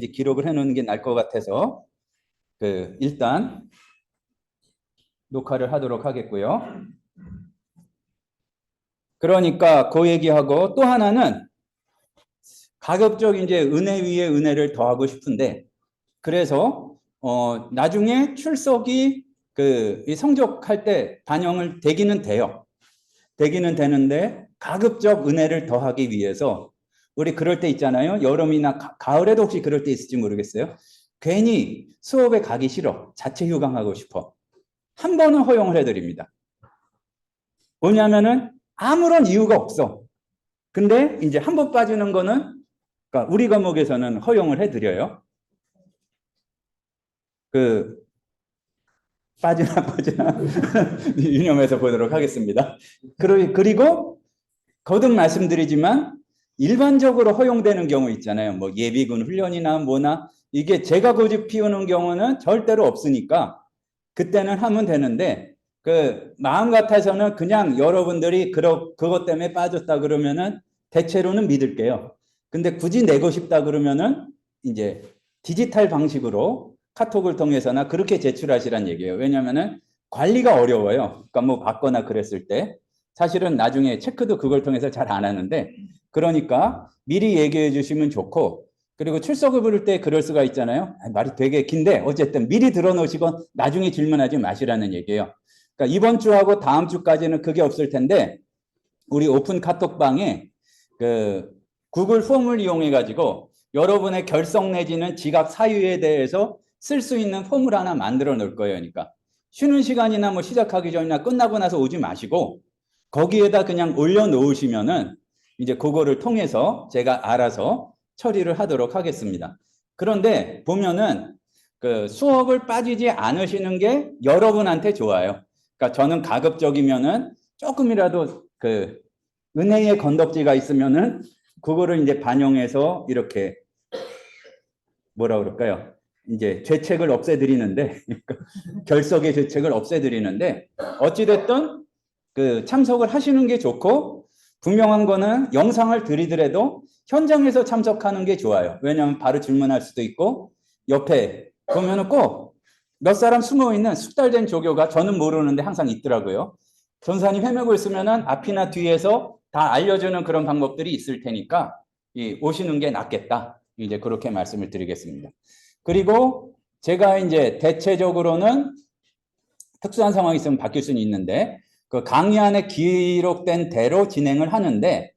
이제 기록을 해놓는 게 나을 것 같아서 일단 녹화를 하도록 하겠고요. 그러니까 그 얘기하고 또 하나는 가급적 이제 은혜 위에 은혜를 더하고 싶은데 그래서 나중에 출석이 이 성적할 때 반영을 되기는 돼요. 되기는 되는데 가급적 은혜를 더하기 위해서 우리 그럴 때 있잖아요. 여름이나 가을에도 혹시 그럴 때 있을지 모르겠어요. 괜히 수업에 가기 싫어. 자체 휴강하고 싶어. 한 번은 허용을 해드립니다. 뭐냐면은 아무런 이유가 없어. 근데 이제 한 번 빠지는 거는 그러니까 우리 과목에서는 허용을 해드려요. 빠지나 빠지나 유념해서 보도록 하겠습니다. 그리고 거듭 말씀드리지만 일반적으로 허용되는 경우 있잖아요. 뭐 예비군 훈련이나 뭐나 이게 제가 고집 피우는 경우는 절대로 없으니까 그때는 하면 되는데 마음 같아서는 그냥 여러분들이 그것 때문에 빠졌다 그러면은 대체로는 믿을게요. 근데 굳이 내고 싶다 그러면은 이제 디지털 방식으로 카톡을 통해서나 그렇게 제출하시란 얘기예요. 왜냐면은 관리가 어려워요. 그러니까 뭐 받거나 그랬을 때 사실은 나중에 체크도 그걸 통해서 잘 안 하는데 그러니까 미리 얘기해 주시면 좋고 그리고 출석을 부를 때 그럴 수가 있잖아요. 말이 되게 긴데 어쨌든 미리 들어놓으시고 나중에 질문하지 마시라는 얘기예요. 그러니까 이번 주하고 다음 주까지는 그게 없을 텐데 우리 오픈 카톡방에 구글 폼을 이용해 가지고 여러분의 결석 내지는 지각 사유에 대해서 쓸 수 있는 폼을 하나 만들어 놓을 거예요. 그러니까 쉬는 시간이나 뭐 시작하기 전이나 끝나고 나서 오지 마시고 거기에다 그냥 올려 놓으시면은 이제 그거를 통해서 제가 알아서 처리를 하도록 하겠습니다. 그런데 보면은 수업을 빠지지 않으시는 게 여러분한테 좋아요. 그러니까 저는 가급적이면은 조금이라도 은혜의 건덕지가 있으면은 그거를 이제 반영해서 이렇게 뭐라 그럴까요? 이제 죄책을 없애드리는데 결석의 죄책을 없애드리는데 어찌됐든 참석을 하시는 게 좋고 분명한 거는 영상을 들이더라도 현장에서 참석하는 게 좋아요. 왜냐하면 바로 질문할 수도 있고 옆에 보면은 꼭 몇 사람 숨어있는 숙달된 조교가 저는 모르는데 항상 있더라고요. 전사님 헤매고 있으면은 앞이나 뒤에서 다 알려주는 그런 방법들이 있을 테니까 오시는 게 낫겠다. 이제 그렇게 말씀을 드리겠습니다. 그리고 제가 이제 대체적으로는 특수한 상황이 있으면 바뀔 수는 있는데 그 강의 안에 기록된 대로 진행을 하는데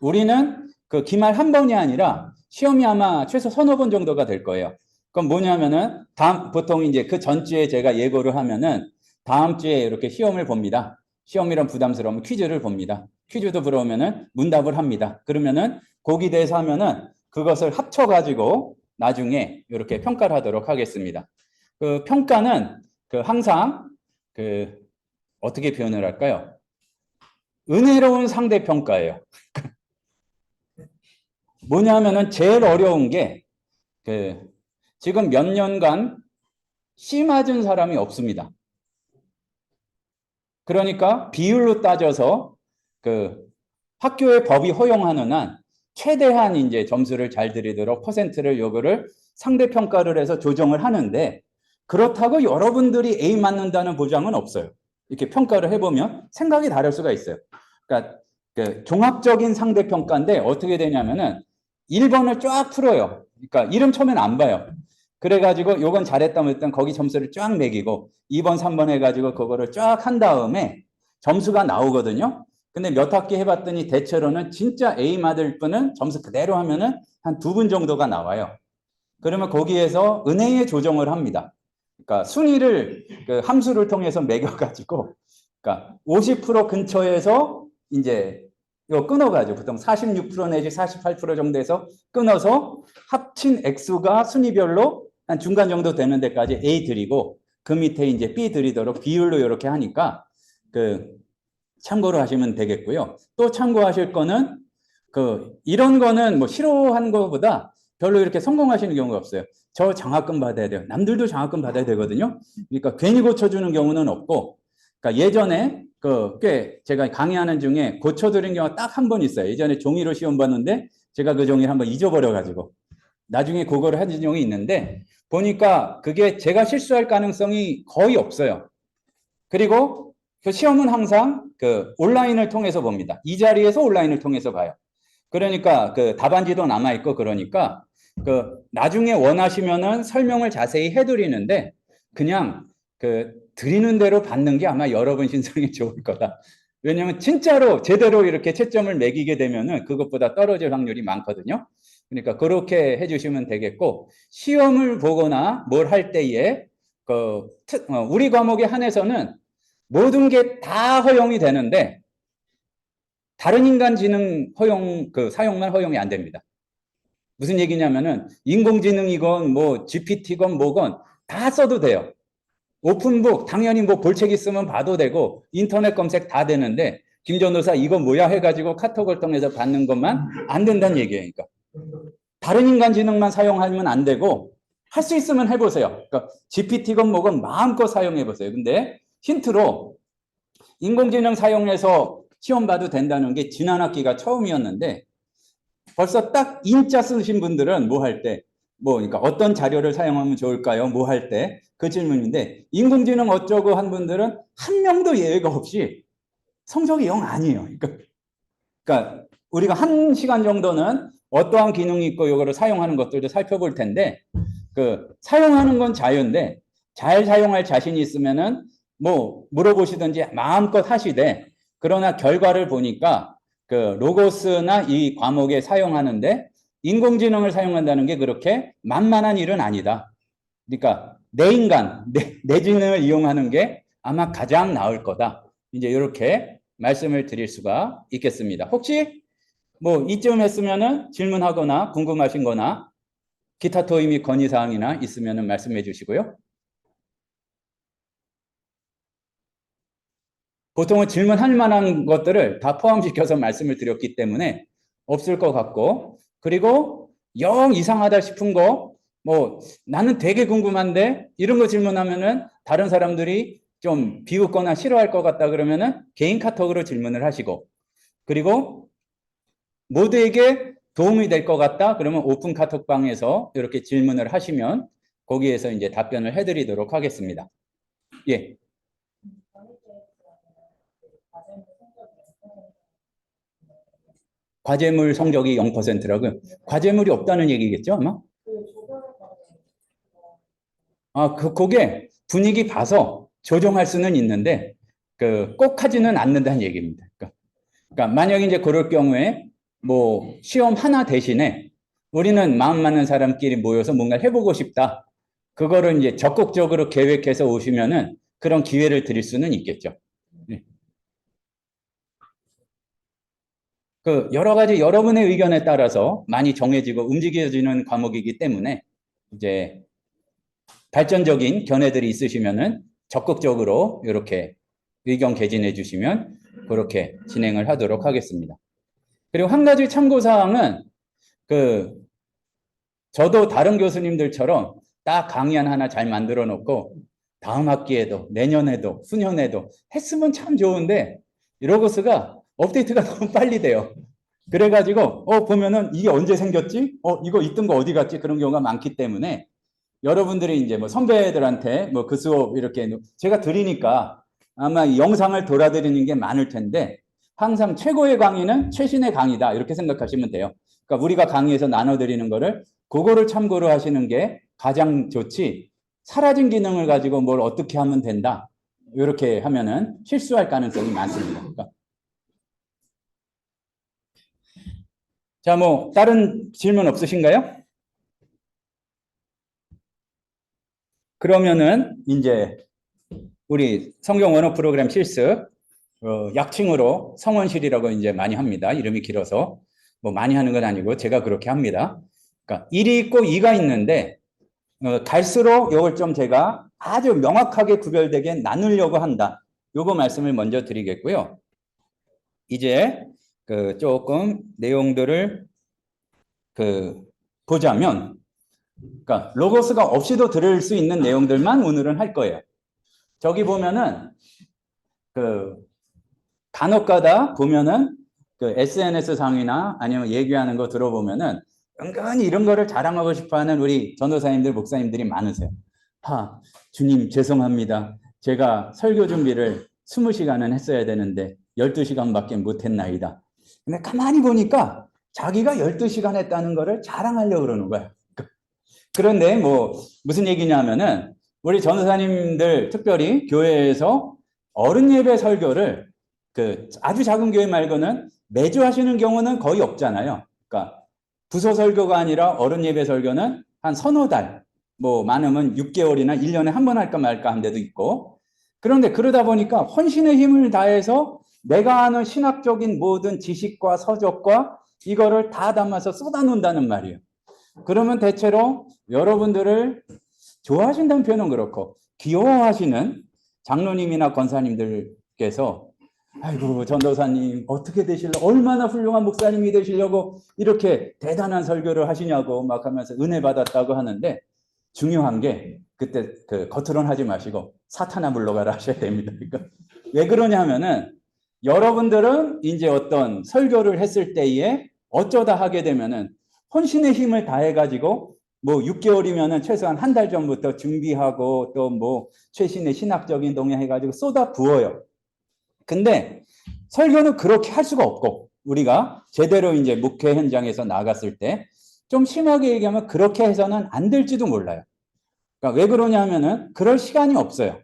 우리는 기말 한 번이 아니라 시험이 아마 최소 서너 번 정도가 될 거예요. 그럼 뭐냐면은 보통 이제 그 전주에 제가 예고를 하면은 다음 주에 이렇게 시험을 봅니다. 시험이란 부담스러우면 퀴즈를 봅니다. 퀴즈도 들어오면은 문답을 합니다. 그러면은 거기에 대해서 하면은 그것을 합쳐가지고 나중에 이렇게 평가를 하도록 하겠습니다. 평가는 항상 어떻게 표현을 할까요? 은혜로운 상대평가예요. 뭐냐면은 제일 어려운 게 지금 몇 년간 씨 맞은 사람이 없습니다. 그러니까 비율로 따져서 학교의 법이 허용하는 한 최대한 이제 점수를 잘 드리도록 퍼센트를 요거를 상대평가를 해서 조정을 하는데 그렇다고 여러분들이 A 맞는다는 보장은 없어요. 이렇게 평가를 해보면 생각이 다를 수가 있어요. 그러니까 종합적인 상대평가인데 어떻게 되냐면은 1번을 쫙 풀어요. 그러니까 이름 처음엔 안 봐요. 그래가지고 요건 잘했다 못했다 거기 점수를 쫙 매기고 2번, 3번 해가지고 그거를 쫙 한 다음에 점수가 나오거든요. 근데 몇 학기 해봤더니 대체로는 진짜 A 맞을 분은 점수 그대로 하면은 한 2분 정도가 나와요. 그러면 거기에서 은행에 조정을 합니다. 그러니까 순위를 함수를 통해서 매겨가지고 그러니까 50% 근처에서 이제 이거 끊어가지고 보통 46% 내지 48% 정도에서 끊어서 합친 액수가 순위별로 한 중간 정도 되는 데까지 A 드리고 그 밑에 이제 B 드리도록 비율로 이렇게 하니까 참고로 하시면 되겠고요. 또 참고하실 거는 이런 거는 뭐 싫어하는 것보다 별로 이렇게 성공하시는 경우가 없어요. 저 장학금 받아야 돼요. 남들도 장학금 받아야 되거든요. 그러니까 괜히 고쳐주는 경우는 없고, 그러니까 예전에 꽤 제가 강의하는 중에 고쳐드린 경우가 딱 한 번 있어요. 예전에 종이로 시험 봤는데 제가 그 종이를 한번 잊어버려가지고 나중에 그거를 한 적이 있는데 보니까 그게 제가 실수할 가능성이 거의 없어요. 그리고 그 시험은 항상 그 온라인을 통해서 봅니다. 이 자리에서 온라인을 통해서 봐요. 그러니까 그 답안지도 남아 있고 그러니까 그 나중에 원하시면은 설명을 자세히 해드리는데 그냥 그 드리는 대로 받는 게 아마 여러분 신상이 좋을 거다. 왜냐면 진짜로 제대로 이렇게 채점을 매기게 되면은 그것보다 떨어질 확률이 많거든요. 그러니까 그렇게 해주시면 되겠고 시험을 보거나 뭘 할 때에 그 우리 과목에 한해서는 모든 게 다 허용이 되는데 다른 인간 지능 허용 그 사용만 허용이 안 됩니다. 무슨 얘기냐면은 인공지능이건 뭐 GPT건 뭐건 다 써도 돼요. 오픈북 당연히 뭐 볼 책 있으면 봐도 되고 인터넷 검색 다 되는데 김 전도사 이거 뭐야 해가지고 카톡을 통해서 받는 것만 안 된다는 얘기예요. 그러니까 다른 인간 지능만 사용하면 안 되고 할 수 있으면 해보세요. 그러니까 GPT건 뭐건 마음껏 사용해보세요. 근데 힌트로 인공지능 사용해서 시험 봐도 된다는 게 지난 학기가 처음이었는데 벌써 딱 인자 쓰신 분들은 뭐 할 때, 뭐, 그러니까 어떤 자료를 사용하면 좋을까요? 뭐 할 때? 그 질문인데, 인공지능 어쩌고 한 분들은 한 명도 예외가 없이 성적이 영 아니에요. 그러니까 우리가 한 시간 정도는 어떠한 기능이 있고 이거를 사용하는 것들도 살펴볼 텐데, 그 사용하는 건 자유인데, 잘 사용할 자신이 있으면은 뭐 물어보시든지 마음껏 하시되, 그러나 결과를 보니까 그 로고스나 이 과목에 사용하는데 인공지능을 사용한다는 게 그렇게 만만한 일은 아니다. 그러니까 내 인간, 내 지능을 이용하는 게 아마 가장 나을 거다. 이제 이렇게 말씀을 드릴 수가 있겠습니다. 혹시 뭐 이쯤 했으면은 질문하거나 궁금하신 거나 기타 토의 및 건의사항이나 있으면은 말씀해 주시고요. 보통은 질문할 만한 것들을 다 포함시켜서 말씀을 드렸기 때문에 없을 것 같고, 그리고 영 이상하다 싶은 거, 뭐 나는 되게 궁금한데 이런 거 질문하면은 다른 사람들이 좀 비웃거나 싫어할 것 같다 그러면은 개인 카톡으로 질문을 하시고, 그리고 모두에게 도움이 될 것 같다 그러면 오픈 카톡방에서 이렇게 질문을 하시면 거기에서 이제 답변을 해드리도록 하겠습니다. 예. 과제물 성적이 0%라고요? 과제물이 없다는 얘기겠죠, 아마? 그게 분위기 봐서 조정할 수는 있는데, 꼭 하지는 않는다는 얘기입니다. 그러니까 만약에 이제 그럴 경우에, 뭐, 시험 하나 대신에 우리는 마음 맞는 사람끼리 모여서 뭔가 해보고 싶다. 그거를 이제 적극적으로 계획해서 오시면은 그런 기회를 드릴 수는 있겠죠. 네. 그 여러 가지 여러분의 의견에 따라서 많이 정해지고 움직여지는 과목이기 때문에 이제 발전적인 견해들이 있으시면은 적극적으로 이렇게 의견 개진해 주시면 그렇게 진행을 하도록 하겠습니다. 그리고 한 가지 참고 사항은 그 저도 다른 교수님들처럼 딱 강의안 하나 잘 만들어 놓고 다음 학기에도 내년에도 수년에도 했으면 참 좋은데 이러고서가 업데이트가 너무 빨리 돼요. 그래가지고 보면은 이게 언제 생겼지? 이거 있던 거 어디 갔지? 그런 경우가 많기 때문에 여러분들이 이제 뭐 선배들한테 뭐 그 수업 이렇게 제가 드리니까 아마 이 영상을 돌아드리는 게 많을 텐데 항상 최고의 강의는 최신의 강의다 이렇게 생각하시면 돼요. 그러니까 우리가 강의에서 나눠드리는 거를 그거를 참고로 하시는 게 가장 좋지 사라진 기능을 가지고 뭘 어떻게 하면 된다 이렇게 하면은 실수할 가능성이 많습니다. 그러니까 자, 뭐 다른 질문 없으신가요? 그러면은 이제 우리 성경 원어 프로그램 실습 약칭으로 성원실이라고 이제 많이 합니다. 이름이 길어서 뭐 많이 하는 건 아니고 제가 그렇게 합니다. 그러니까 1이 있고 2가 있는데 갈수록 이걸 좀 제가 아주 명확하게 구별되게 나누려고 한다. 요거 말씀을 먼저 드리겠고요. 이제 그 조금 내용들을 보자면 그러니까 로고스가 없이도 들을 수 있는 내용들만 오늘은 할 거예요. 저기 보면은 그 간혹가다 보면은 그 SNS 상이나 아니면 얘기하는 거 들어보면은 은근히 이런 거를 자랑하고 싶어하는 우리 전도사님들, 목사님들이 많으세요. 주님 죄송합니다. 제가 설교 준비를 20시간은 했어야 되는데 12시간밖에 못했나이다. 근데 가만히 보니까 자기가 12시간 했다는 거를 자랑하려고 그러는 거예요. 그런데 뭐 무슨 얘기냐면은 우리 전도사님들 특별히 교회에서 어른 예배 설교를 그 아주 작은 교회 말고는 매주 하시는 경우는 거의 없잖아요. 그러니까 부서 설교가 아니라 어른 예배 설교는 한 서너 달, 뭐 많으면 6개월이나 1년에 한 번 할까 말까 한 데도 있고. 그런데 그러다 보니까 헌신의 힘을 다해서 내가 아는 신학적인 모든 지식과 서적과 이거를 다 담아서 쏟아놓는다는 말이에요. 그러면 대체로 여러분들을 좋아하신다는 표현은 그렇고 귀여워하시는 장로님이나 권사님들께서 아이고 전도사님 어떻게 되시려고 얼마나 훌륭한 목사님이 되시려고 이렇게 대단한 설교를 하시냐고 막 하면서 은혜 받았다고 하는데 중요한 게 그때 그 겉으로는 하지 마시고 사탄아 물러가라 하셔야 됩니다. 그러니까 왜 그러냐면은 여러분들은 이제 어떤 설교를 했을 때에 어쩌다 하게 되면은 혼신의 힘을 다해가지고 뭐 6개월이면은 최소한 한 달 전부터 준비하고 또 뭐 최신의 신학적인 동향 해가지고 쏟아 부어요. 근데 설교는 그렇게 할 수가 없고 우리가 제대로 이제 목회 현장에서 나갔을 때 좀 심하게 얘기하면 그렇게 해서는 안 될지도 몰라요. 그러니까 왜 그러냐면은 그럴 시간이 없어요.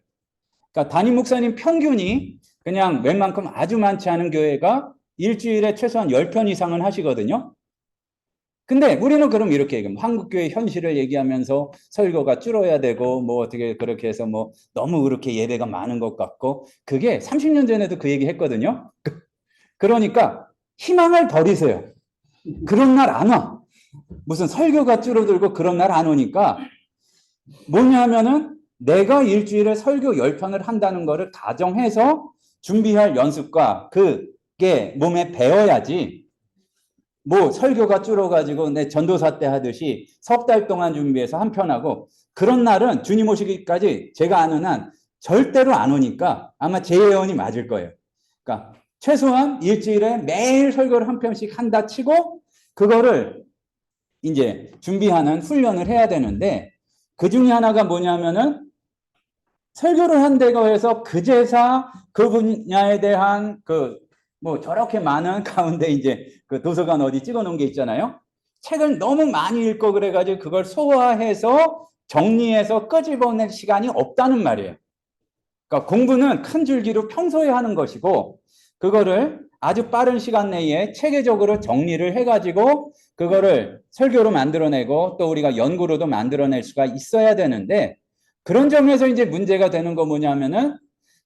그러니까 담임 목사님 평균이 그냥 웬만큼 아주 많지 않은 교회가 일주일에 최소한 10편 이상은 하시거든요. 근데 우리는 그럼 이렇게 얘기하면 한국교회 현실을 얘기하면서 설교가 줄어야 되고 뭐 어떻게 그렇게 해서 뭐 너무 그렇게 예배가 많은 것 같고 그게 30년 전에도 그 얘기 했거든요. 그러니까 희망을 버리세요. 그런 날 안 와. 무슨 설교가 줄어들고 그런 날 안 오니까 뭐냐면은 내가 일주일에 설교 10편을 한다는 거를 가정해서 준비할 연습과 그게 몸에 배어야지 뭐 설교가 줄어가지고 내 전도사 때 하듯이 석 달 동안 준비해서 한 편 하고 그런 날은 주님 오시기까지 제가 아는 한 절대로 안 오니까 아마 제 예언이 맞을 거예요. 그러니까 최소한 일주일에 매일 설교를 한 편씩 한다 치고 그거를 이제 준비하는 훈련을 해야 되는데 그 중에 하나가 뭐냐면은 설교를 한다고 해서 그 제사 그 분야에 대한 그 뭐 저렇게 많은 가운데 이제 그 도서관 어디 찍어 놓은 게 있잖아요. 책을 너무 많이 읽고 그래가지고 그걸 소화해서 정리해서 끄집어낼 시간이 없다는 말이에요. 그러니까 공부는 큰 줄기로 평소에 하는 것이고 그거를 아주 빠른 시간 내에 체계적으로 정리를 해가지고 그거를 설교로 만들어내고 또 우리가 연구로도 만들어낼 수가 있어야 되는데 그런 점에서 이제 문제가 되는 거 뭐냐면은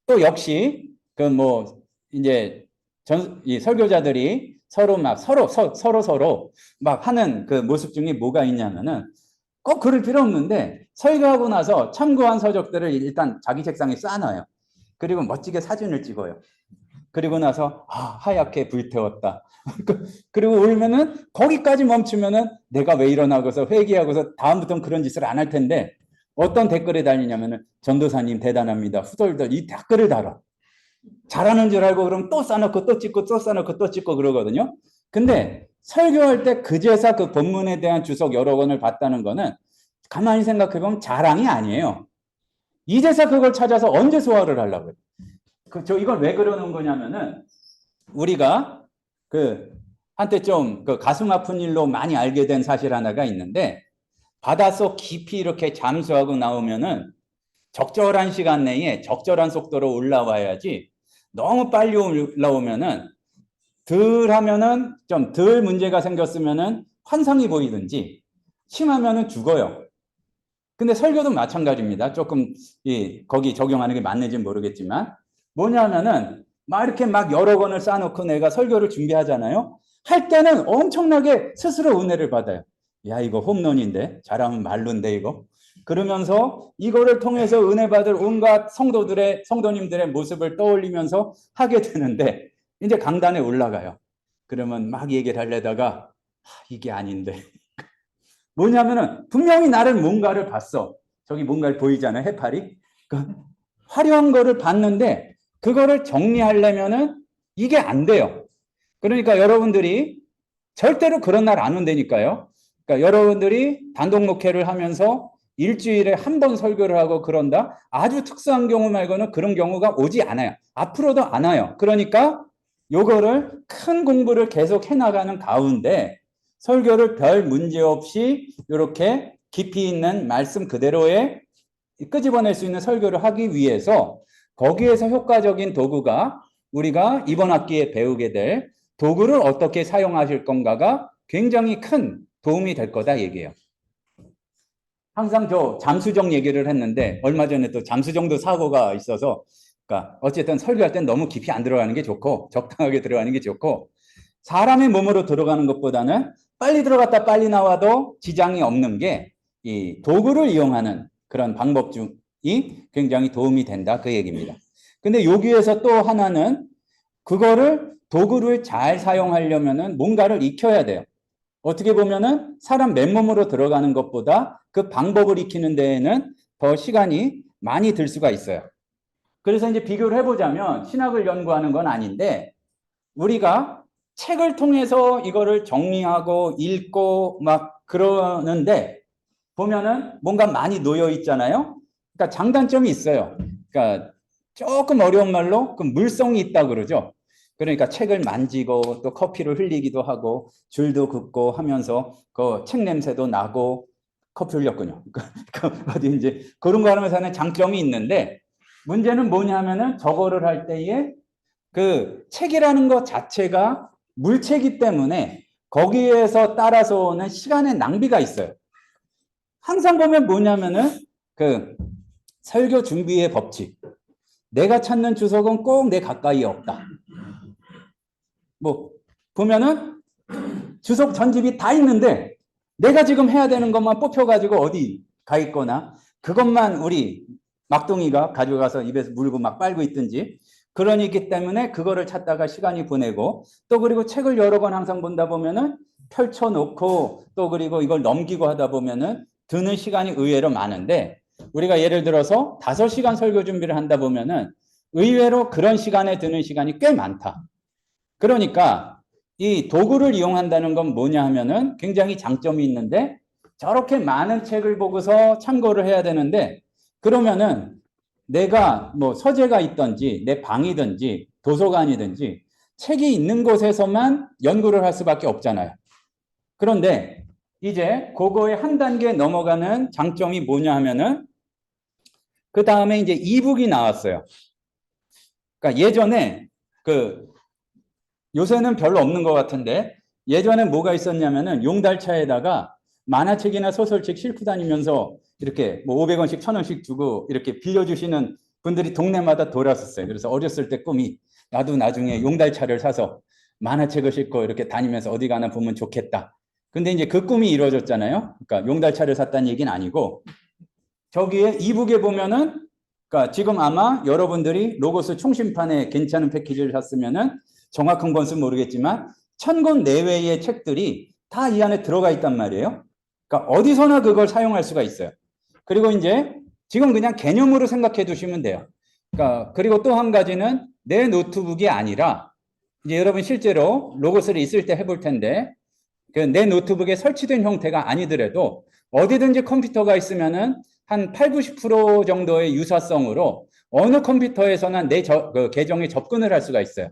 또 역시 그 뭐 이제 이 설교자들이 서로 막 하는 그 모습 중에 뭐가 있냐면은 꼭 그럴 필요 없는데 설교하고 나서 참고한 서적들을 일단 자기 책상에 쌓아놔요. 그리고 멋지게 사진을 찍어요. 그리고 나서 하얗게 불태웠다. 그리고 울면은 거기까지 멈추면은 내가 왜 이러나고서 회개하고서 다음부터는 그런 짓을 안 할 텐데 어떤 댓글에 달리냐면은 전도사님 대단합니다. 후덜덜 이 댓글을 달아. 잘하는 줄 알고 그럼 또 싸놓고 또 찍고 또 싸놓고 또 찍고 그러거든요. 근데 설교할 때 그 제사 그 본문에 대한 주석 여러 권을 봤다는 거는 가만히 생각해 보면 자랑이 아니에요. 이제서 그걸 찾아서 언제 소화를 하려고요? 저 이걸 왜 그러는 거냐면은 우리가 그 한때 좀 그 가슴 아픈 일로 많이 알게 된 사실 하나가 있는데 바닷속 깊이 이렇게 잠수하고 나오면은 적절한 시간 내에 적절한 속도로 올라와야지 너무 빨리 올라오면은 덜 하면은 좀 덜 문제가 생겼으면은 환상이 보이든지 심하면은 죽어요. 근데 설교도 마찬가지입니다. 조금 거기 적용하는 게 맞는지 모르겠지만 뭐냐면은 막 이렇게 막 여러 권을 쌓아놓고 내가 설교를 준비하잖아요. 할 때는 엄청나게 스스로 은혜를 받아요. 야 이거 홈런인데 잘하면 말론데 이거. 그러면서 이거를 통해서 은혜 받을 온갖 성도님들의 모습을 떠올리면서 하게 되는데 이제 강단에 올라가요. 그러면 막 얘기를 하려다가 이게 아닌데 뭐냐면은 분명히 나를 뭔가를 봤어. 저기 뭔가를 보이잖아요. 해파리. 그 화려한 거를 봤는데 그거를 정리하려면은 이게 안 돼요. 그러니까 여러분들이 절대로 그런 날 안 온다니까요. 그러니까 여러분들이 단독 목회를 하면서 일주일에 한 번 설교를 하고 그런다? 아주 특수한 경우 말고는 그런 경우가 오지 않아요. 앞으로도 안 와요. 그러니까 요거를 큰 공부를 계속 해나가는 가운데 설교를 별 문제 없이 이렇게 깊이 있는 말씀 그대로의 끄집어낼 수 있는 설교를 하기 위해서 거기에서 효과적인 도구가 우리가 이번 학기에 배우게 될 도구를 어떻게 사용하실 건가가 굉장히 큰 도움이 될 거다 얘기예요. 항상 저 잠수정 얘기를 했는데 얼마 전에 또 잠수정도 사고가 있어서 그러니까 어쨌든 설교할 땐 너무 깊이 안 들어가는 게 좋고 적당하게 들어가는 게 좋고 사람의 몸으로 들어가는 것보다는 빨리 들어갔다 빨리 나와도 지장이 없는 게 이 도구를 이용하는 그런 방법 중이 굉장히 도움이 된다 그 얘기입니다. 근데 여기에서 또 하나는 그거를 도구를 잘 사용하려면은 뭔가를 익혀야 돼요. 어떻게 보면은 사람 맨몸으로 들어가는 것보다 그 방법을 익히는 데에는 더 시간이 많이 들 수가 있어요. 그래서 이제 비교를 해보자면 신학을 연구하는 건 아닌데 우리가 책을 통해서 이거를 정리하고 읽고 막 그러는데 보면은 뭔가 많이 놓여 있잖아요. 그러니까 장단점이 있어요. 그러니까 조금 어려운 말로 그 물성이 있다 그러죠. 그러니까 책을 만지고 또 커피를 흘리기도 하고 줄도 긋고 하면서 그 책 냄새도 나고 커피 흘렸군요. 어디 이제 그런 거 하면서 하는 장점이 있는데 문제는 뭐냐면은 저거를 할 때에 그 책이라는 것 자체가 물체이기 때문에 거기에서 따라서 오는 시간의 낭비가 있어요. 항상 보면 뭐냐면은 그 설교 준비의 법칙. 내가 찾는 주석은 꼭 내 가까이에 없다. 뭐 보면은 주석 전집이 다 있는데 내가 지금 해야 되는 것만 뽑혀가지고 어디 가 있거나 그것만 우리 막둥이가 가져가서 입에서 물고 막 빨고 있든지 그러기 때문에 그거를 찾다가 시간이 보내고 또 그리고 책을 여러 권 항상 본다 보면은 펼쳐놓고 또 그리고 이걸 넘기고 하다 보면은 드는 시간이 의외로 많은데 우리가 예를 들어서 5시간 설교 준비를 한다 보면은 의외로 그런 시간에 드는 시간이 꽤 많다. 그러니까 이 도구를 이용한다는 건 뭐냐 하면은 굉장히 장점이 있는데 저렇게 많은 책을 보고서 참고를 해야 되는데 그러면은 내가 뭐 서재가 있든지 내 방이든지 도서관이든지 책이 있는 곳에서만 연구를 할 수밖에 없잖아요. 그런데 이제 그거의 한 단계 넘어가는 장점이 뭐냐 하면은 그 다음에 이제 이북이 나왔어요. 그러니까 예전에 그 요새는 별로 없는 것 같은데 예전에 뭐가 있었냐면은 용달차에다가 만화책이나 소설책 싣고 다니면서 이렇게 뭐 500원씩 1000원씩 주고 이렇게 빌려주시는 분들이 동네마다 돌았었어요. 그래서 어렸을 때 꿈이 나도 나중에 용달차를 사서 만화책을 싣고 이렇게 다니면서 어디 가나 보면 좋겠다. 근데 이제 그 꿈이 이루어졌잖아요. 그러니까 용달차를 샀다는 얘기는 아니고 저기에 이북에 보면은 그러니까 지금 아마 여러분들이 로고스 총심판에 괜찮은 패키지를 샀으면은 정확한 건수는 모르겠지만 1000권 내외의 책들이 다 이 안에 들어가 있단 말이에요. 그러니까 어디서나 그걸 사용할 수가 있어요. 그리고 이제 지금 그냥 개념으로 생각해 두시면 돼요. 그러니까 그리고 또 한 가지는 내 노트북이 아니라 이제 여러분 실제로 로고스를 있을 때 해볼 텐데 그 내 노트북에 설치된 형태가 아니더라도 어디든지 컴퓨터가 있으면은 한 8, 90% 정도의 유사성으로 어느 컴퓨터에서나 내 그 계정에 접근을 할 수가 있어요.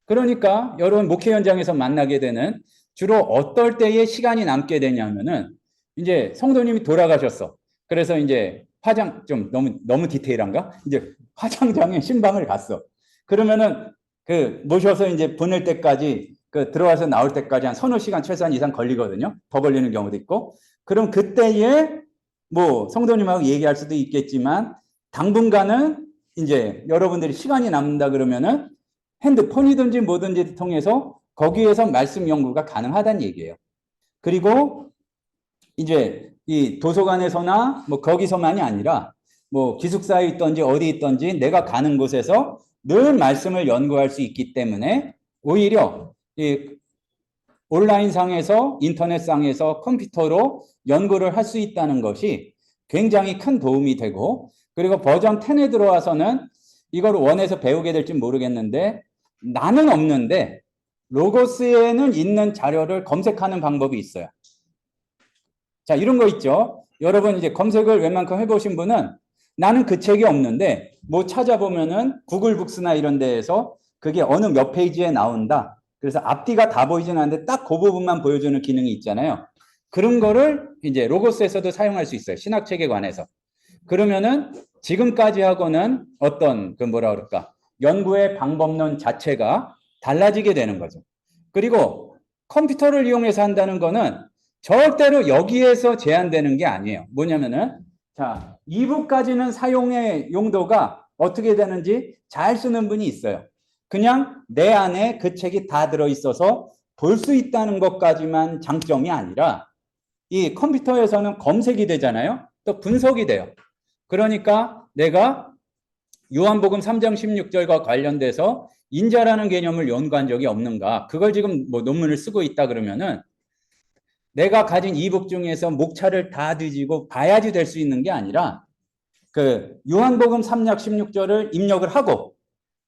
그러니까 여러분 목회 현장에서 만나게 되는 주로 어떨 때에 시간이 남게 되냐면은 이제 성도님이 돌아가셨어. 그래서 이제 화장 좀 너무 디테일한가? 이제 화장장에 신방을 갔어. 그러면은 그 모셔서 이제 보낼 때까지 그 들어와서 나올 때까지 한 서너 시간 최소한 이상 걸리거든요. 더 걸리는 경우도 있고. 그럼 그때에 뭐 성도님하고 얘기할 수도 있겠지만 당분간은 이제 여러분들이 시간이 남는다 그러면은 핸드폰이든지 뭐든지 통해서 거기에서 말씀 연구가 가능하다는 얘기예요. 그리고 이제 이 도서관에서나 뭐 거기서만이 아니라 뭐 기숙사에 있든지 어디 있든지 내가 가는 곳에서 늘 말씀을 연구할 수 있기 때문에 오히려 이 온라인상에서 인터넷상에서 컴퓨터로 연구를 할 수 있다는 것이 굉장히 큰 도움이 되고 그리고 버전 10에 들어와서는 이걸 원해서 배우게 될지 모르겠는데 나는 없는데 로고스에는 있는 자료를 검색하는 방법이 있어요. 자, 이런 거 있죠. 여러분 이제 검색을 웬만큼 해보신 분은 나는 그 책이 없는데 뭐 찾아보면은 구글 북스나 이런 데에서 그게 어느 몇 페이지에 나온다. 그래서 앞뒤가 다 보이진 않는데 딱 그 부분만 보여주는 기능이 있잖아요. 그런 거를 이제 로고스에서도 사용할 수 있어요. 신학책에 관해서. 그러면은 지금까지 하고는 어떤 그 뭐라 그럴까? 연구의 방법론 자체가 달라지게 되는 거죠. 그리고 컴퓨터를 이용해서 한다는 거는 절대로 여기에서 제한되는 게 아니에요. 뭐냐면은 자, 이북까지는 사용의 용도가 어떻게 되는지 잘 쓰는 분이 있어요. 그냥 내 안에 그 책이 다 들어있어서 볼 수 있다는 것까지만 장점이 아니라 이 컴퓨터에서는 검색이 되잖아요. 또 분석이 돼요. 그러니까 내가 요한복음 3장 16절과 관련돼서 인자라는 개념을 연구한 적이 없는가? 그걸 지금 뭐 논문을 쓰고 있다 그러면은 내가 가진 이북 중에서 목차를 다 뒤지고 봐야지 될 수 있는 게 아니라 그 요한복음 3장 16절을 입력을 하고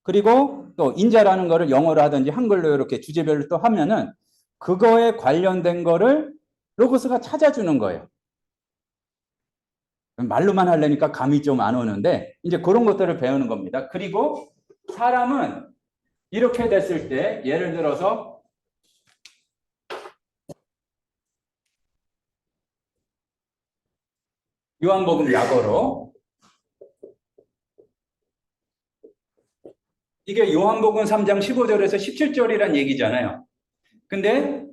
그리고 또 인자라는 거를 영어로 하든지 한글로 이렇게 주제별로 또 하면은 그거에 관련된 거를 로고스가 찾아주는 거예요. 말로만 하려니까 감이 좀 안 오는데 이제 그런 것들을 배우는 겁니다. 그리고 사람은 이렇게 됐을 때 예를 들어서 요한복음 약어로 이게 요한복음 3장 15절에서 17절이란 얘기잖아요. 근데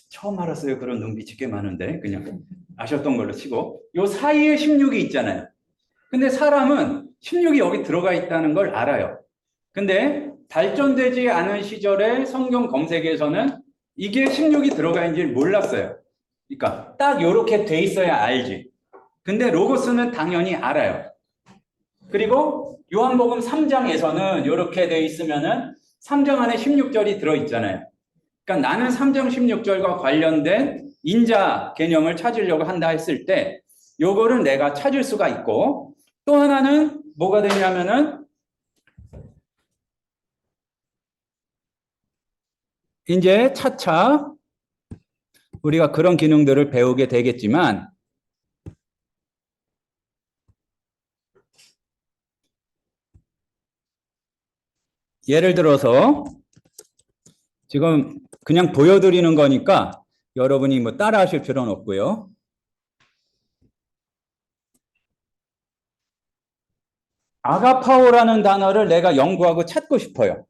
처음 알았어요. 그런 눈빛이 꽤 많은데 그냥 아셨던 걸로 치고 요 사이에 16이 있잖아요. 근데 사람은 16이 여기 들어가 있다는 걸 알아요. 근데 발전되지 않은 시절의 성경 검색에서는 이게 16이 들어가 있는지 몰랐어요. 그러니까 딱 이렇게 돼 있어야 알지. 근데 로고스는 당연히 알아요. 그리고 요한복음 3장에서는 이렇게 돼 있으면은 3장 안에 16절이 들어 있잖아요. 그러니까 나는 3장 16절과 관련된 인자 개념을 찾으려고 한다 했을 때 요거를 내가 찾을 수가 있고 또 하나는 뭐가 되냐면은 이제 차차 우리가 그런 기능들을 배우게 되겠지만 예를 들어서 지금 그냥 보여드리는 거니까 여러분이 뭐 따라 하실 필요는 없고요. 아가파오라는 단어를 내가 연구하고 찾고 싶어요.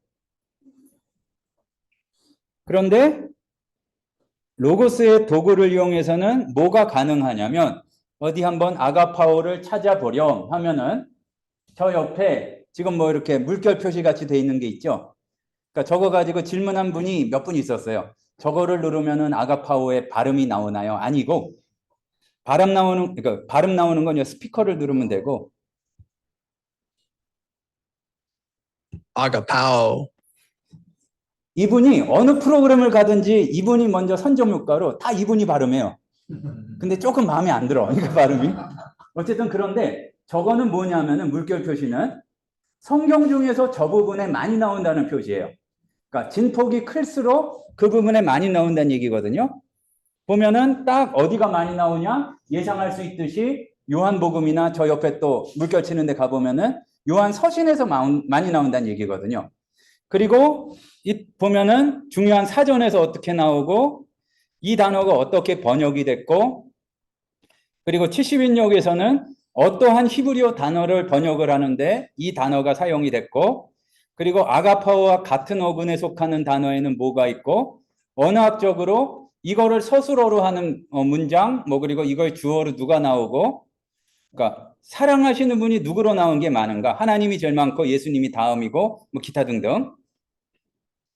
그런데 로고스의 도구를 이용해서는 뭐가 가능하냐면 어디 한번 아가파오를 찾아보렴 하면은 저 옆에 지금 뭐 이렇게 물결 표시 같이 돼 있는 게 있죠. 그러니까 저거 가지고 질문한 분이 몇 분 있었어요. 저거를 누르면은 아가파오의 발음이 나오나요? 아니고 그러니까 발음 나오는 건 스피커를 누르면 되고 Agapao. 이분이 어느 프로그램을 가든지 이분이 먼저 선점효과로 다 이분이 발음해요. 근데 조금 마음에 안 들어. 그러니까 발음이. 어쨌든 그런데 저거는 뭐냐면은 물결 표시는 성경 중에서 저 부분에 많이 나온다는 표시예요. 그러니까 진폭이 클수록 그 부분에 많이 나온다는 얘기거든요. 보면은 딱 어디가 많이 나오냐 예상할 수 있듯이 요한복음이나 저 옆에 또 물결 치는 데 가보면은 요한 서신에서 많이 나온다는 얘기거든요. 그리고 이 보면은 중요한 사전에서 어떻게 나오고 이 단어가 어떻게 번역이 됐고 그리고 70인역에서는 어떠한 히브리어 단어를 번역을 하는데 이 단어가 사용이 됐고 그리고 아가파오와 같은 어근에 속하는 단어에는 뭐가 있고 언어학적으로 이거를 서술어로 하는 문장 뭐 그리고 이걸 주어로 누가 나오고 그러니까 사랑하시는 분이 누구로 나온 게 많은가 하나님이 제일 많고 예수님이 다음이고 뭐 기타 등등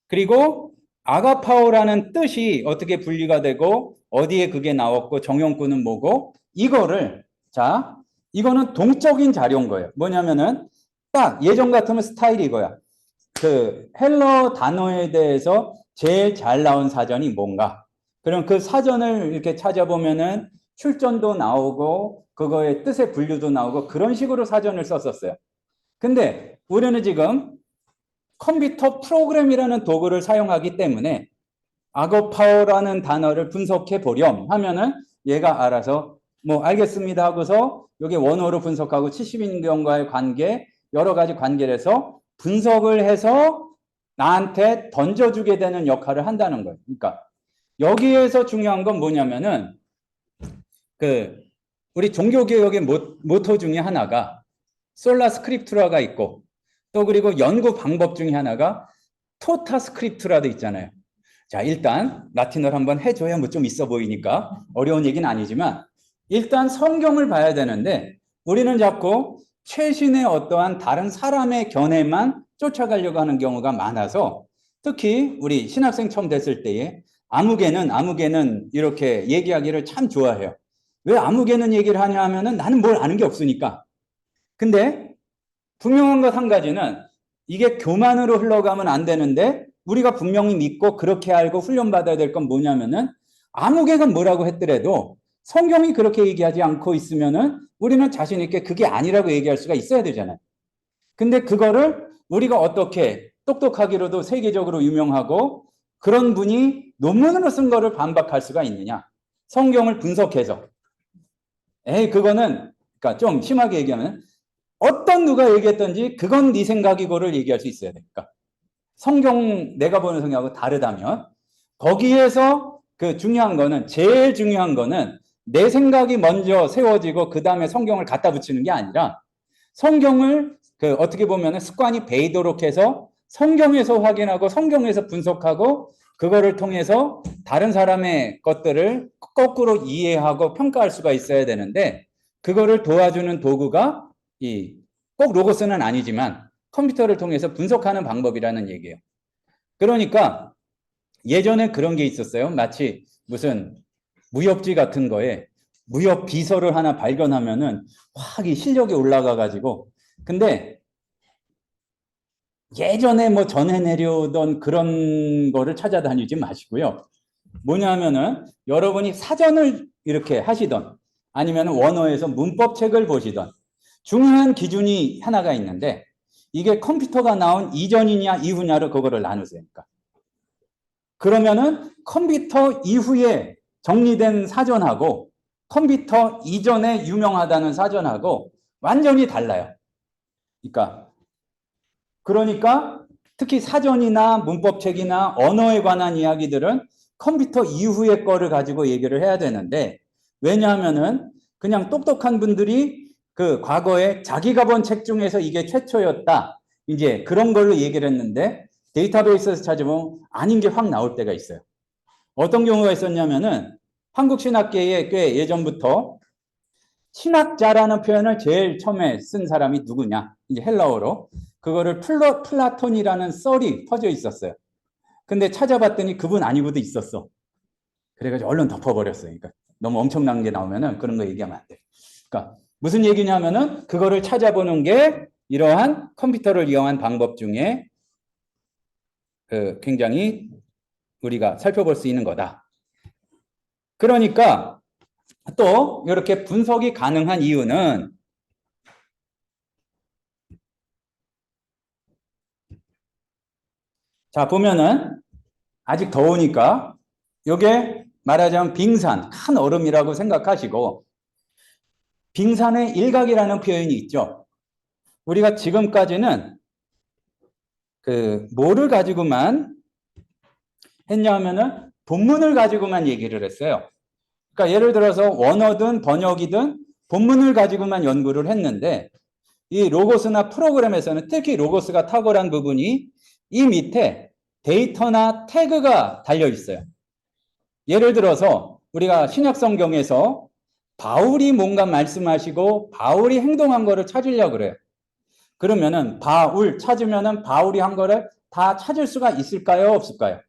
그리고 아가파오라는 뜻이 어떻게 분리가 되고 어디에 그게 나왔고 정형구는 뭐고 이거를 자 이거는 동적인 자료인 거예요. 뭐냐면은 딱 예전 같으면 스타일이 이거야. 그 헬러 단어에 대해서 제일 잘 나온 사전이 뭔가. 그럼 그 사전을 이렇게 찾아보면은 출전도 나오고 그거의 뜻의 분류도 나오고 그런 식으로 사전을 썼었어요. 근데 우리는 지금 컴퓨터 프로그램이라는 도구를 사용하기 때문에 아거파워라는 단어를 분석해 보렴 하면은 얘가 알아서 뭐 알겠습니다 하고서 여기 원어로 분석하고 70인경과의 관계, 여러 가지 관계를 해서 분석을 해서 나한테 던져주게 되는 역할을 한다는 거예요. 그러니까 여기에서 중요한 건 뭐냐면은 그 우리 종교개혁의 모토 중에 하나가 솔라 스크립투라가 있고 또 그리고 연구 방법 중에 하나가 토타 스크립투라도 있잖아요. 자, 일단 라틴어를 한번 해줘야 뭐 좀 있어 보이니까 어려운 얘기는 아니지만 일단 성경을 봐야 되는데 우리는 자꾸 최신의 어떠한 다른 사람의 견해만 쫓아가려고 하는 경우가 많아서 특히 우리 신학생 처음 됐을 때에 아무개는 이렇게 얘기하기를 참 좋아해요. 왜 아무개는 얘기를 하냐 하면은 나는 뭘 아는 게 없으니까. 근데 분명한 것 한 가지는 이게 교만으로 흘러가면 안 되는데 우리가 분명히 믿고 그렇게 알고 훈련받아야 될 건 뭐냐면은 아무개가 뭐라고 했더라도 성경이 그렇게 얘기하지 않고 있으면은 우리는 자신 있게 그게 아니라고 얘기할 수가 있어야 되잖아요. 근데 그거를 우리가 어떻게 똑똑하기로도 세계적으로 유명하고 그런 분이 논문으로 쓴 거를 반박할 수가 있느냐? 성경을 분석해서. 그거는 그러니까 좀 심하게 얘기하면 어떤 누가 얘기했던지 그건 네 생각이고를 얘기할 수 있어야 되니까. 성경 내가 보는 성경하고 다르다면 거기에서 그 중요한 거는 제일 중요한 거는 내 생각이 먼저 세워지고 그 다음에 성경을 갖다 붙이는 게 아니라 성경을 그 어떻게 보면 습관이 배이도록 해서 성경에서 확인하고 성경에서 분석하고 그거를 통해서 다른 사람의 것들을 거꾸로 이해하고 평가할 수가 있어야 되는데 그거를 도와주는 도구가 꼭 로고스는 아니지만 컴퓨터를 통해서 분석하는 방법이라는 얘기예요. 그러니까 예전에 그런 게 있었어요. 마치 무슨 무협지 같은 거에 무협 비서를 하나 발견하면은 확 이 실력이 올라가 가지고 근데 예전에 뭐 전해 내려오던 그런 거를 찾아다니지 마시고요. 뭐냐면은 여러분이 사전을 이렇게 하시던 아니면 원어에서 문법책을 보시던 중요한 기준이 하나가 있는데 이게 컴퓨터가 나온 이전이냐 이후냐를 그거를 나누세요. 그러면은 컴퓨터 이후에 정리된 사전하고 컴퓨터 이전에 유명하다는 사전하고 완전히 달라요. 그러니까 특히 사전이나 문법책이나 언어에 관한 이야기들은 컴퓨터 이후의 거를 가지고 얘기를 해야 되는데 왜냐하면은 그냥 똑똑한 분들이 그 과거에 자기가 본 책 중에서 이게 최초였다. 이제 그런 걸로 얘기를 했는데 데이터베이스에서 찾으면 아닌 게 확 나올 때가 있어요. 어떤 경우가 있었냐면은 한국 신학계에 꽤 예전부터 신학자라는 표현을 제일 처음에 쓴 사람이 누구냐? 이제 헬라어로. 그거를 플라톤이라는 썰이 퍼져 있었어요. 근데 찾아봤더니 그분 아니고도 있었어. 그래가지고 얼른 덮어버렸어요. 그러니까 너무 엄청난 게 나오면은 그런 거 얘기하면 안 돼. 그러니까 무슨 얘기냐면은 그거를 찾아보는 게 이러한 컴퓨터를 이용한 방법 중에 굉장히 우리가 살펴볼 수 있는 거다. 그러니까 또 이렇게 분석이 가능한 이유는 자 보면은 아직 더우니까 요게 말하자면 빙산, 큰 얼음이라고 생각하시고 빙산의 일각이라는 표현이 있죠. 우리가 지금까지는 뭐를 가지고만 했냐면은 본문을 가지고만 얘기를 했어요. 그러니까 예를 들어서 원어든 번역이든 본문을 가지고만 연구를 했는데 이 로고스나 프로그램에서는 특히 로고스가 탁월한 부분이 이 밑에 데이터나 태그가 달려 있어요. 예를 들어서 우리가 신약 성경에서 바울이 뭔가 말씀하시고 바울이 행동한 거를 찾으려고 그래요. 그러면은 바울 찾으면은 바울이 한 거를 다 찾을 수가 있을까요? 없을까요?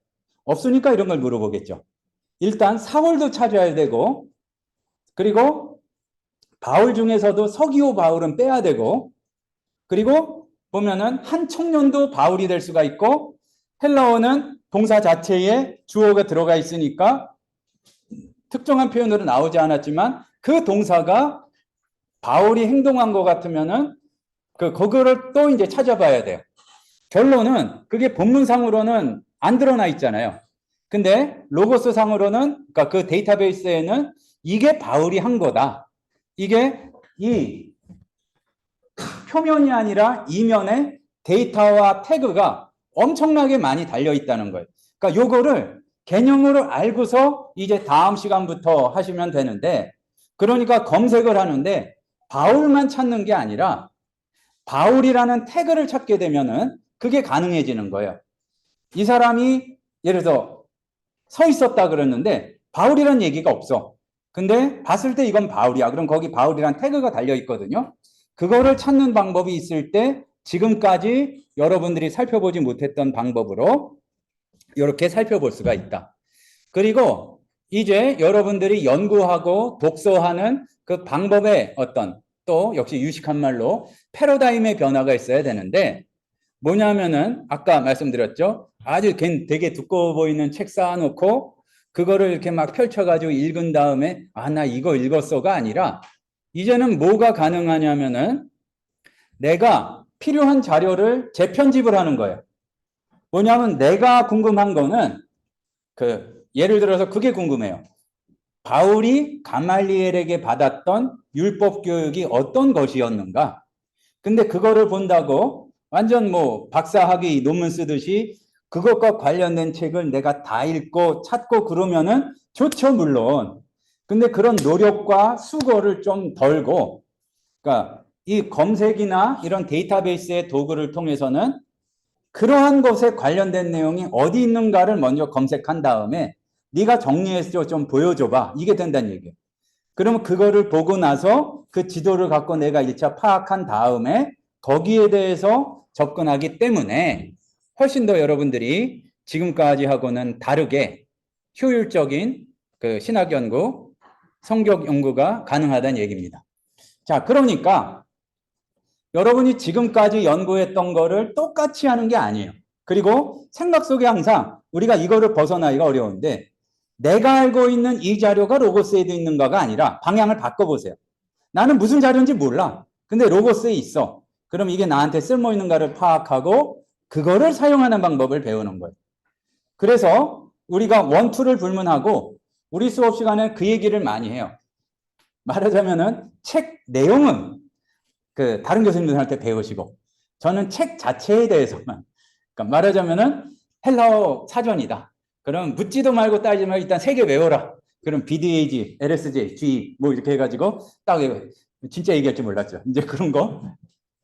없으니까 이런 걸 물어보겠죠. 일단 사울도 찾아야 되고 그리고 바울 중에서도 서기오 바울은 빼야 되고 그리고 보면은 한 청년도 바울이 될 수가 있고 헬라어는 동사 자체에 주어가 들어가 있으니까 특정한 표현으로 나오지 않았지만 그 동사가 바울이 행동한 것 같으면은 그거를 또 이제 찾아봐야 돼요. 결론은 그게 본문상으로는 안 드러나 있잖아요. 근데 로고스 상으로는 그러니까 그 데이터베이스에는 이게 바울이 한 거다. 이게 이 표면이 아니라 이면에 데이터와 태그가 엄청나게 많이 달려 있다는 거예요. 그러니까 요거를 개념으로 알고서 이제 다음 시간부터 하시면 되는데, 그러니까 검색을 하는데 바울만 찾는 게 아니라 바울이라는 태그를 찾게 되면은 그게 가능해지는 거예요. 이 사람이 예를 들어서 서 있었다 그랬는데 바울이라는 얘기가 없어. 근데 봤을 때 이건 바울이야. 그럼 거기 바울이란 태그가 달려 있거든요. 그거를 찾는 방법이 있을 때 지금까지 여러분들이 살펴보지 못했던 방법으로 이렇게 살펴볼 수가 있다. 그리고 이제 여러분들이 연구하고 독서하는 그 방법의 어떤, 또 역시 유식한 말로 패러다임의 변화가 있어야 되는데, 뭐냐면은 아까 말씀드렸죠. 아주 되게 두꺼워 보이는 책 쌓아놓고 그거를 이렇게 막 펼쳐가지고 읽은 다음에 나 이거 읽었어가 아니라, 이제는 뭐가 가능하냐면은 내가 필요한 자료를 재편집을 하는 거예요. 뭐냐면 내가 궁금한 거는 예를 들어서 그게 궁금해요. 바울이 가말리엘에게 받았던 율법 교육이 어떤 것이었는가? 근데 그거를 본다고 완전 뭐 박사학위 논문 쓰듯이 그것과 관련된 책을 내가 다 읽고 찾고 그러면은 좋죠, 물론. 근데 그런 노력과 수고를 좀 덜고, 그러니까 이 검색이나 이런 데이터베이스의 도구를 통해서는 그러한 것에 관련된 내용이 어디 있는가를 먼저 검색한 다음에 네가 정리해서 좀 보여줘봐. 이게 된다는 얘기예요. 그러면 그거를 보고 나서 그 지도를 갖고 내가 1차 파악한 다음에 거기에 대해서 접근하기 때문에 훨씬 더 여러분들이 지금까지 하고는 다르게 효율적인 그 신학 연구, 성경 연구가 가능하다는 얘기입니다. 자, 그러니까 여러분이 지금까지 연구했던 거를 똑같이 하는 게 아니에요. 그리고 생각 속에 항상 우리가 이거를 벗어나기가 어려운데, 내가 알고 있는 이 자료가 로고스에도 있는가가 아니라 방향을 바꿔보세요. 나는 무슨 자료인지 몰라. 근데 로고스에 있어. 그럼 이게 나한테 쓸모 있는가를 파악하고 그거를 사용하는 방법을 배우는 거예요. 그래서 우리가 원투를 불문하고 우리 수업 시간에 그 얘기를 많이 해요. 말하자면은 책 내용은 그 다른 교수님들한테 배우시고, 저는 책 자체에 대해서만, 그러니까 말하자면은 헬라어 사전이다. 그럼 묻지도 말고 따지지 말고 일단 세 개 외워라. 그럼 BDAG, LSJ, G 뭐 이렇게 해가지고 딱 진짜 얘기할 줄 몰랐죠. 이제 그런 거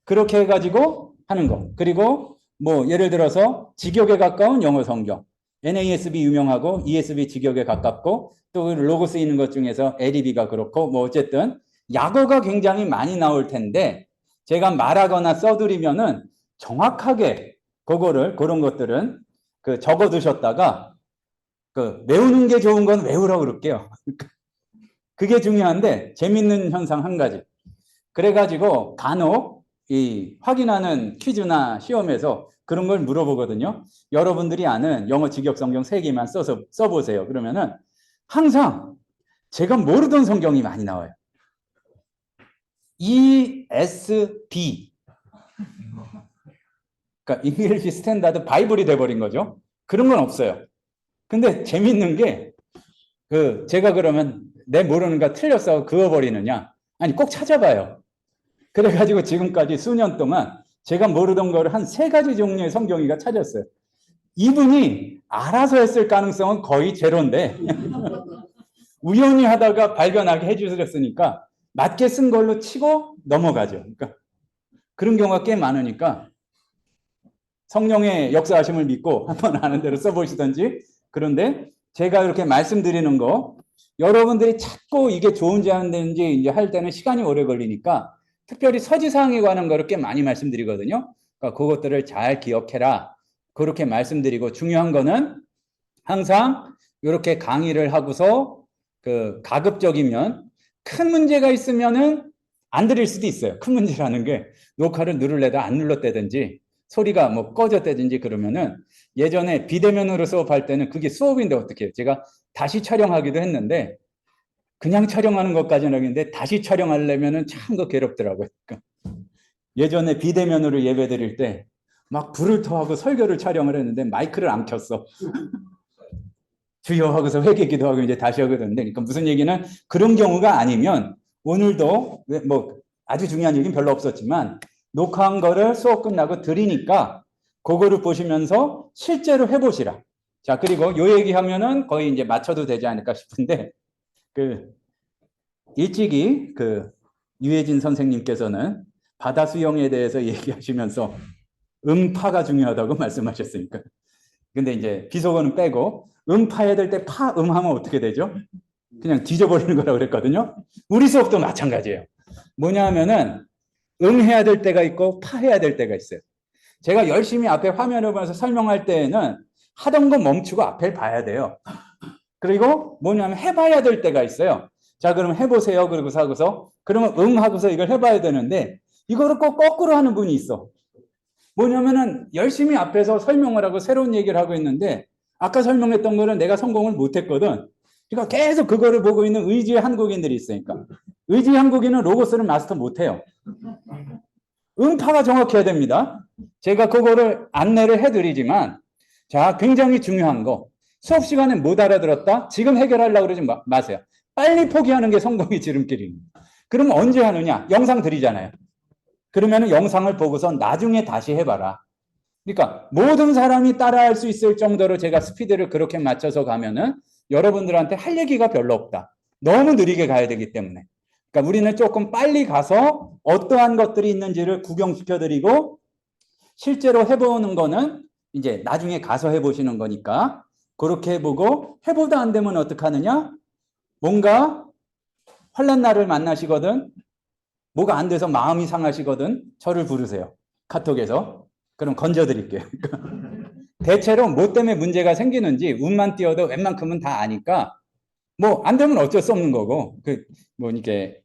그렇게 해가지고 하는 거. 그리고 뭐 예를 들어서 직역에 가까운 영어 성경, NASB 유명하고 ESV 직역에 가깝고, 또 로고스 있는 것 중에서 LEB가 그렇고, 뭐 어쨌든 약어가 굉장히 많이 나올 텐데 제가 말하거나 써드리면은 정확하게 그런 것들은 적어 두셨다가 외우는 게 좋은 건 외우라고 그럴게요. 그게 중요한데 재밌는 현상 한 가지. 그래가지고 간혹 이 확인하는 퀴즈나 시험에서 그런 걸 물어보거든요. 여러분들이 아는 영어 직역 성경 3개만 써보세요. 그러면은 항상 제가 모르던 성경이 많이 나와요. ESB. 그러니까 잉글리시 스탠다드 바이블이 돼버린 거죠. 그런 건 없어요. 근데 재밌는 게 제가 그러면 내 모르는 거 틀렸어 그어버리느냐? 아니, 꼭 찾아봐요. 그래가지고 지금까지 수년 동안 제가 모르던 거를 한 3가지 종류의 성경이가 찾았어요. 이분이 알아서 했을 가능성은 거의 제로인데 우연히 하다가 발견하게 해주셨으니까 맞게 쓴 걸로 치고 넘어가죠. 그러니까 그런 경우가 꽤 많으니까 성령의 역사하심을 믿고 한번 아는 대로 써보시던지. 그런데 제가 이렇게 말씀드리는 거 여러분들이 찾고 이게 좋은지 안 되는지 이제 할 때는 시간이 오래 걸리니까 특별히 서지사항에 관한 거를 꽤 많이 말씀드리거든요. 그러니까 그것들을 잘 기억해라. 그렇게 말씀드리고, 중요한 거는 항상 이렇게 강의를 하고서 가급적이면 큰 문제가 있으면은 안 드릴 수도 있어요. 큰 문제라는 게 녹화를 누를래다 안 눌렀다든지 소리가 뭐 꺼졌다든지 그러면은, 예전에 비대면으로 수업할 때는 그게 수업인데 어떻게 해요? 제가 다시 촬영하기도 했는데 그냥 촬영하는 것까지는 하겠는데 다시 촬영하려면은 참 괴롭더라고요. 그러니까 예전에 비대면으로 예배 드릴 때 막 불을 토하고 설교를 촬영을 했는데 마이크를 안 켰어. 주여 하고서 회개 기도하고 이제 다시 하거든요. 그러니까 무슨 얘기는 그런 경우가 아니면 오늘도 뭐 아주 중요한 얘기는 별로 없었지만 녹화한 거를 수업 끝나고 드리니까 그거를 보시면서 실제로 해보시라. 자, 그리고 요 얘기하면은 거의 이제 맞춰도 되지 않을까 싶은데 그 일찍이 그 유해진 선생님께서는 바다 수영에 대해서 얘기하시면서 음파가 중요하다고 말씀하셨으니까. 근데 이제 비속어는 빼고 음파해야 될 때 음하면 어떻게 되죠? 그냥 뒤져버리는 거라고 그랬거든요. 우리 수업도 마찬가지예요. 뭐냐 하면은 해야 될 때가 있고 파해야 될 때가 있어요. 제가 열심히 앞에 화면을 보면서 설명할 때에는 하던 거 멈추고 앞을 봐야 돼요. 그리고 뭐냐면 해봐야 될 때가 있어요. 자, 그럼 해보세요. 그러고서 하고서 그러면 하고서 이걸 해봐야 되는데 이거를 꼭 거꾸로 하는 분이 있어. 뭐냐면은 열심히 앞에서 설명을 하고 새로운 얘기를 하고 있는데 아까 설명했던 거는 내가 성공을 못했거든. 그러니까 계속 그거를 보고 있는 의지의 한국인들이 있으니까. 의지의 한국인은 로고스를 마스터 못해요. 음파가 정확해야 됩니다. 제가 그거를 안내를 해드리지만 자, 굉장히 중요한 거. 수업 시간에 못 알아들었다? 지금 해결하려고 그러지 마세요. 빨리 포기하는 게 성공의 지름길입니다. 그럼 언제 하느냐? 영상 드리잖아요. 그러면 영상을 보고서 나중에 다시 해봐라. 그러니까 모든 사람이 따라할 수 있을 정도로 제가 스피드를 그렇게 맞춰서 가면은 여러분들한테 할 얘기가 별로 없다. 너무 느리게 가야 되기 때문에. 그러니까 우리는 조금 빨리 가서 어떠한 것들이 있는지를 구경시켜드리고 실제로 해보는 거는 이제 나중에 가서 해보시는 거니까 그렇게 해보고 해보다 안 되면 어떡하느냐? 뭔가 환난 날을 만나시거든 뭐가 안 돼서 마음이 상하시거든 저를 부르세요. 카톡에서. 그럼 건져드릴게요. 대체로 뭐 때문에 문제가 생기는지 운만 띄워도 웬만큼은 다 아니까 뭐 안 되면 어쩔 수 없는 거고 뭐 이렇게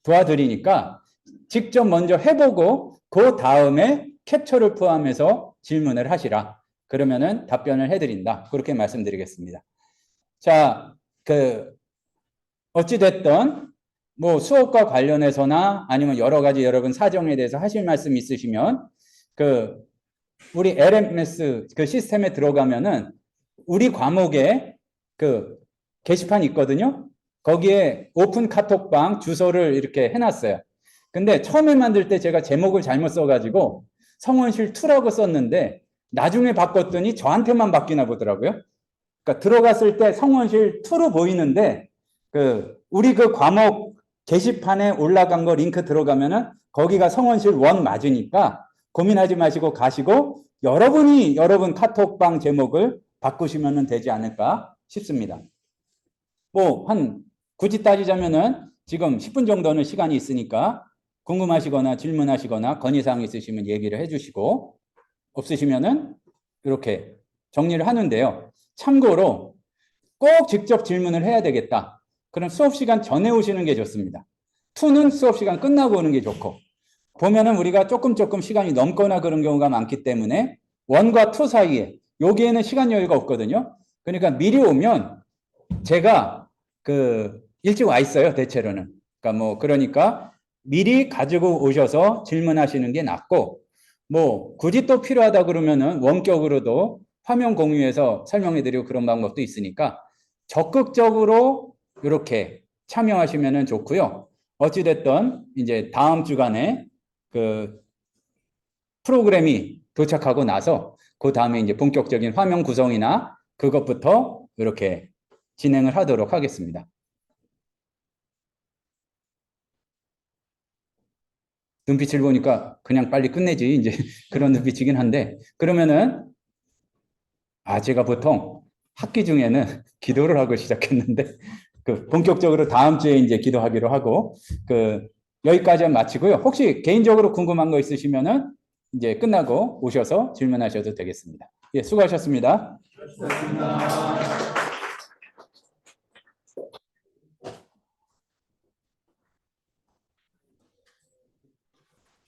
도와드리니까 직접 먼저 해보고 그 다음에 캡처를 포함해서 질문을 하시라. 그러면은 답변을 해드린다. 그렇게 말씀드리겠습니다. 자, 어찌됐든 뭐 수업과 관련해서나 아니면 여러 가지 여러분 사정에 대해서 하실 말씀 있으시면 우리 LMS 시스템에 들어가면은 우리 과목에 게시판이 있거든요. 거기에 오픈 카톡방 주소를 이렇게 해놨어요. 근데 처음에 만들 때 제가 제목을 잘못 써가지고 성원실 2라고 썼는데 나중에 바꿨더니 저한테만 바뀌나 보더라고요. 그러니까 들어갔을 때 성원실 2로 보이는데 우리 과목 게시판에 올라간 거 링크 들어가면은 거기가 성원실 1 맞으니까 고민하지 마시고 가시고 여러분이 여러분 카톡방 제목을 바꾸시면 되지 않을까 싶습니다. 뭐 굳이 따지자면은 지금 10분 정도는 시간이 있으니까 궁금하시거나 질문하시거나 건의사항 있으시면 얘기를 해주시고 없으시면은 이렇게 정리를 하는데요. 참고로 꼭 직접 질문을 해야 되겠다. 그럼 수업 시간 전에 오시는 게 좋습니다. 2는 수업 시간 끝나고 오는 게 좋고 보면은 우리가 조금 시간이 넘거나 그런 경우가 많기 때문에 1과 2 사이에 여기에는 시간 여유가 없거든요. 그러니까 미리 오면 제가 일찍 와 있어요. 대체로는. 그러니까 미리 가지고 오셔서 질문하시는 게 낫고 뭐 굳이 또 필요하다 그러면은 원격으로도 화면 공유해서 설명해드리고 그런 방법도 있으니까 적극적으로 이렇게 참여하시면 좋고요. 어찌됐든 이제 다음 주간에 프로그램이 도착하고 나서 그 다음에 이제 본격적인 화면 구성이나 그것부터 이렇게 진행을 하도록 하겠습니다. 눈빛을 보니까 그냥 빨리 끝내지 이제 그런 눈빛이긴 한데 그러면은 제가 보통 학기 중에는 기도를 하고 시작했는데 본격적으로 다음 주에 이제 기도하기로 하고 여기까지 마치고요. 혹시 개인적으로 궁금한 거 있으시면은 이제 끝나고 오셔서 질문하셔도 되겠습니다. 예, 수고하셨습니다.